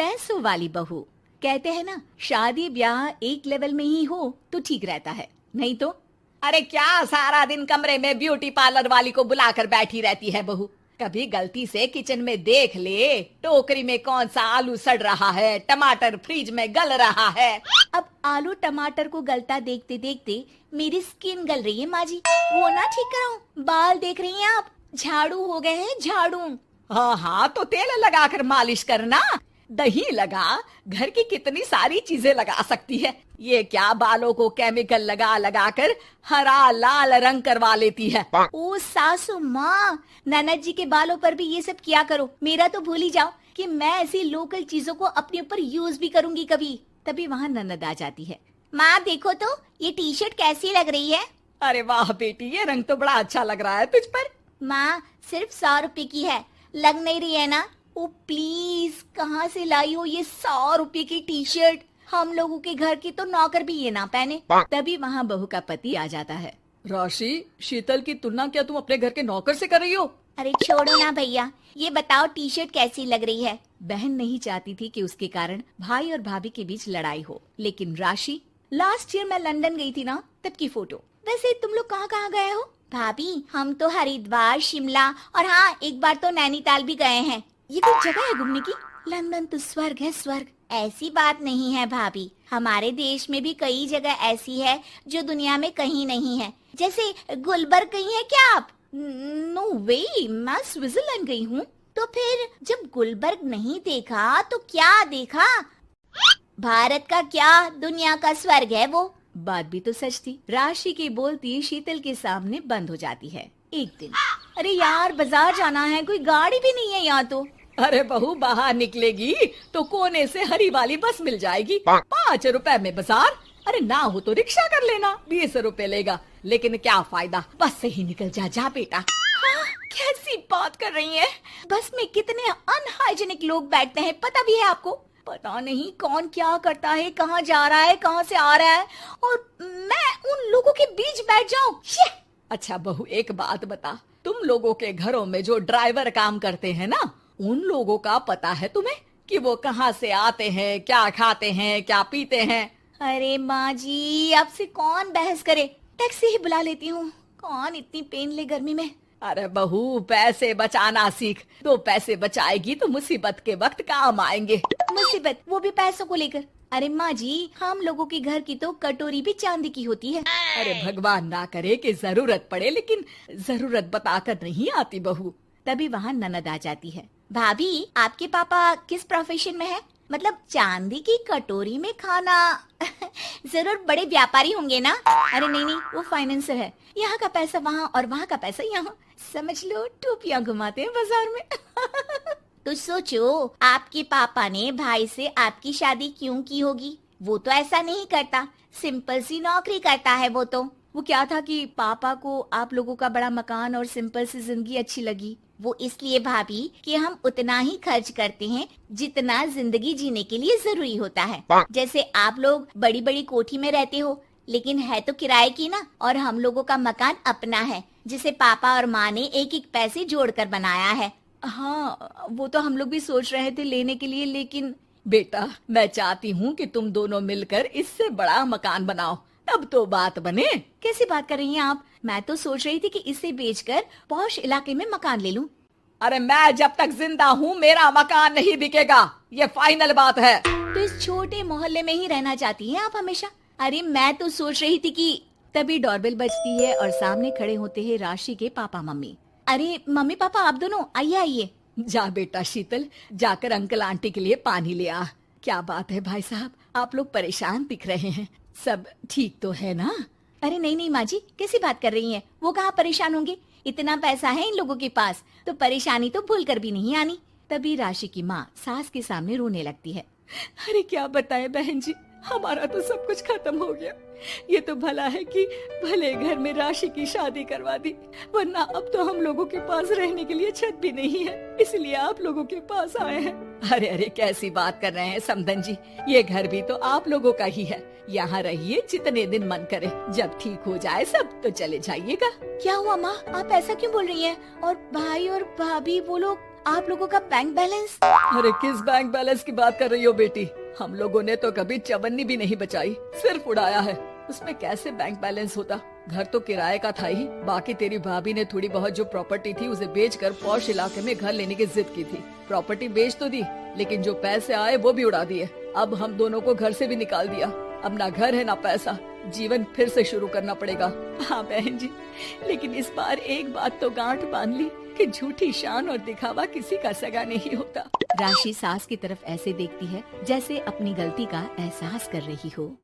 पैसों वाली बहू। कहते हैं ना, शादी ब्याह एक लेवल में ही हो तो ठीक रहता है, नहीं तो अरे क्या सारा दिन कमरे में ब्यूटी पार्लर वाली को बुलाकर बैठी रहती है बहू। कभी गलती से किचन में देख ले टोकरी में कौन सा आलू सड़ रहा है, टमाटर फ्रिज में गल रहा है। अब आलू टमाटर को गलता देखते देखते मेरी स्किन गल रही है माँ जी, वो ना ठीक कराऊं। बाल देख रही हैं आप, झाड़ू हो गए हैं झाड़ू। हाँ हाँ, तो तेल लगाकर मालिश करना, दही लगा, घर की कितनी सारी चीजें लगा सकती है। ये क्या बालों को केमिकल लगा लगा कर हरा लाल रंग करवा लेती है। ओ सासू माँ, ननद जी के बालों पर भी ये सब किया करो। मेरा तो भूल ही जाओ कि मैं ऐसी लोकल चीजों को अपने ऊपर यूज भी करूंगी कभी। तभी वहाँ ननद आ जाती है। माँ देखो तो ये टी शर्ट कैसी लग रही है। अरे वाह बेटी, ये रंग तो बड़ा अच्छा लग रहा है तुझ पर। माँ सिर्फ 100 रुपए की है, लग नहीं रही है ना। ओ प्लीज, कहाँ से लाई हो ये 100 रुपए की टी शर्ट। हम लोगों के घर की तो नौकर भी ये ना पहने। तभी वहाँ बहू का पति आ जाता है। राशि, शीतल की तुलना क्या तुम अपने घर के नौकर से कर रही हो? अरे छोड़ो ना भैया, ये बताओ टी शर्ट कैसी लग रही है। बहन नहीं चाहती थी कि उसके कारण भाई और भाभी के बीच लड़ाई हो, लेकिन राशि, लास्ट ईयर मैं लंदन गई थी ना, तब की फोटो। वैसे तुम लोग कहाँ कहाँ गए हो? भाभी हम तो हरिद्वार, शिमला और हाँ एक बार तो नैनीताल भी गए हैं। ये कोई जगह है घूमने की? लंदन तो स्वर्ग है स्वर्ग। ऐसी बात नहीं है भाभी, हमारे देश में भी कई जगह ऐसी है जो दुनिया में कहीं नहीं है। जैसे गुलबर्ग गई है क्या आप? नो वे, मैं स्विट्जरलैंड गई हूँ। तो फिर जब गुलबर्ग नहीं देखा तो क्या देखा? भारत का क्या, दुनिया का स्वर्ग है वो। बात भी तो सच थी। राशि की बोलती शीतल के सामने बंद हो जाती है। एक दिन, अरे यार बाजार जाना है, कोई गाड़ी भी नहीं है यहाँ तो। अरे बहू, बाहर निकलेगी तो कोने से हरी वाली बस मिल जाएगी। 5 रुपए में बाजार। अरे ना हो तो रिक्शा कर लेना, 20 रुपए लेगा। लेकिन क्या फायदा, बस से ही निकल जा बेटा। हाँ, कैसी बात कर रही है? बस में कितने अनहाइजीनिक लोग बैठते हैं, पता भी है आपको? पता नहीं कौन क्या करता है, कहाँ जा रहा है, कहाँ से आ रहा है, और मैं उन लोगों के बीच बैठ जाऊं। अच्छा बहू, एक बात बता, तुम लोगों के घरों में जो ड्राइवर काम करते हैं ना, उन लोगों का पता है तुम्हें कि वो कहाँ से आते हैं, क्या खाते हैं, क्या पीते हैं? अरे माँ जी, आपसे कौन बहस करे, टैक्सी ही बुला लेती हूँ। कौन इतनी पेन ले गर्मी में। अरे बहू, पैसे बचाना सीख। 2 पैसे बचाएगी तो मुसीबत के वक्त काम आएंगे। मुसीबत, वो भी पैसों को लेकर? अरे माँ जी, हम लोगों के घर की तो कटोरी भी चांदी की होती है। अरे भगवान ना करे कि जरूरत पड़े, लेकिन जरूरत बताकर नहीं आती बहू। तभी वहाँ ननद आ जाती है। भाभी, आपके पापा किस प्रोफेशन में है? मतलब चांदी की कटोरी में खाना। जरूर बड़े व्यापारी होंगे ना? अरे नहीं नहीं, वो फाइनेंसर है। यहाँ का पैसा वहाँ और वहाँ का पैसा यहाँ, समझ लो टोपियाँ घुमाते हैं बाजार में। तो सोचो, आपके पापा ने भाई से आपकी शादी क्यों की होगी? वो तो ऐसा नहीं करता, सिंपल सी नौकरी करता है वो तो। वो क्या था कि पापा को आप लोगों का बड़ा मकान और सिंपल सी जिंदगी अच्छी लगी। वो इसलिए भाभी कि हम उतना ही खर्च करते हैं जितना जिंदगी जीने के लिए जरूरी होता है। जैसे आप लोग बड़ी बड़ी कोठी में रहते हो, लेकिन है तो किराए की ना, और हम लोगों का मकान अपना है, जिसे पापा और माँ ने एक एक पैसे जोड़कर बनाया है। हाँ, वो तो हम लोग भी सोच रहे थे लेने के लिए, लेकिन बेटा मैं चाहती हूँ कि तुम दोनों मिलकर इससे बड़ा मकान बनाओ, तब तो बात बने। कैसी बात कर रही हैं आप? मैं तो सोच रही थी कि इसे बेचकर पॉश इलाके में मकान ले लूं। अरे मैं जब तक जिंदा हूँ मेरा मकान नहीं बिकेगा, ये फाइनल बात है। तो इस छोटे मोहल्ले में ही रहना चाहती हैं आप हमेशा? अरे मैं तो सोच रही थी कि। तभी डोरबेल बजती है और सामने खड़े होते हैं राशि के पापा मम्मी। अरे मम्मी पापा, आप दोनों आइए आइए। जा बेटा शीतल, जाकर अंकल आंटी के लिए पानी ले आ। क्या बात है भाई साहब, आप लोग परेशान दिख रहे हैं, सब ठीक तो है ना? अरे नहीं नहीं माँ जी, कैसी बात कर रही हैं? वो कहाँ परेशान होंगे, इतना पैसा है इन लोगों के पास, तो परेशानी तो भूल कर भी नहीं आनी। तभी राशि की माँ सास के सामने रोने लगती है। अरे क्या बताएं बहन जी, हमारा तो सब कुछ खत्म हो गया। ये तो भला है कि भले घर में राशि की शादी करवा दी, वरना अब तो हम लोगों के पास रहने के लिए छत भी नहीं है, इसलिए आप लोगों के पास आए हैं। अरे अरे कैसी बात कर रहे हैं समधन जी, ये घर भी तो आप लोगों का ही है, यहाँ रहिए जितने दिन मन करे, जब ठीक हो जाए सब तो चले जाइएगा। क्या हुआ माँ, आप ऐसा क्यों बोल रही हैं? और भाई और भाभी वो लोग? आप लोगों का बैंक बैलेंस? अरे किस बैंक बैलेंस की बात कर रही हो बेटी? हम लोगों ने तो कभी चवन्नी भी नहीं बचाई, सिर्फ उड़ाया है। उसमें कैसे बैंक बैलेंस होता? घर तो किराए का था ही। बाकी तेरी भाभी ने थोड़ी बहुत जो प्रॉपर्टी थी उसे बेचकर पॉश इलाके में घर लेने की जिद की थी। प्रॉपर्टी बेच तो दी, लेकिन जो पैसे आए वो भी उड़ा दिए। अब हम दोनों को घर से भी निकाल दिया। अब ना घर है ना पैसा, जीवन फिर से शुरू करना पड़ेगा। हाँ बहन जी, लेकिन इस बार एक बात तो गांठ बांध ली कि झूठी शान और दिखावा किसी का सगा नहीं होता। राशि सास की तरफ ऐसे देखती है जैसे अपनी गलती का एहसास कर रही हो।